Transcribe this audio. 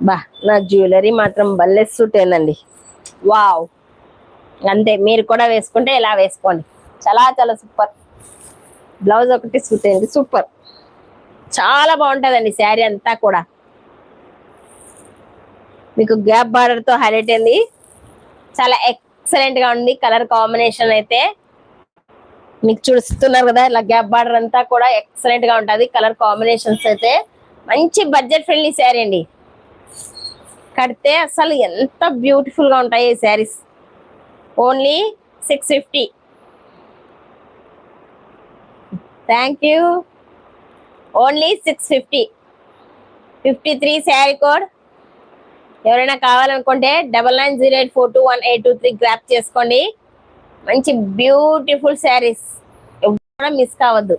బా నా జ్యువెలరీ మాత్రం భలే సూట్ అయిందండి. వావ్, అంతే మీరు కూడా వేసుకుంటే ఇలా వేసుకోండి, చాలా చాలా సూపర్. బ్లౌజ్ ఒకటి సూట్ అయింది, సూపర్, చాలా బాగుంటుందండి శారీ అంతా కూడా. మీకు గ్యాప్ బార్డర్ తో హైలైట్ అయింది, చాలా ఎక్సలెంట్ గా ఉంది. కలర్ కాంబినేషన్ అయితే మీకు చూస్తున్నారు కదా, ఇలా గ్యాప్ బార్డర్ అంతా కూడా ఎక్సలెంట్ గా ఉంటది. కలర్ కాంబినేషన్స్ అయితే మంచి బడ్జెట్ ఫ్రెండ్లీ శారీ అండి. కడితే అసలు ఎంత బ్యూటిఫుల్ గా ఉంటాయి ఈ saris. Only 650. Thank you. Only 650. 53 sari code. ఎవరైనా కావాలనుకుంటే 9908421823 గ్రాప్ చేసుకోండి. మంచి బ్యూటిఫుల్ శారీస్, ఎవరు మిస్ కావద్దు.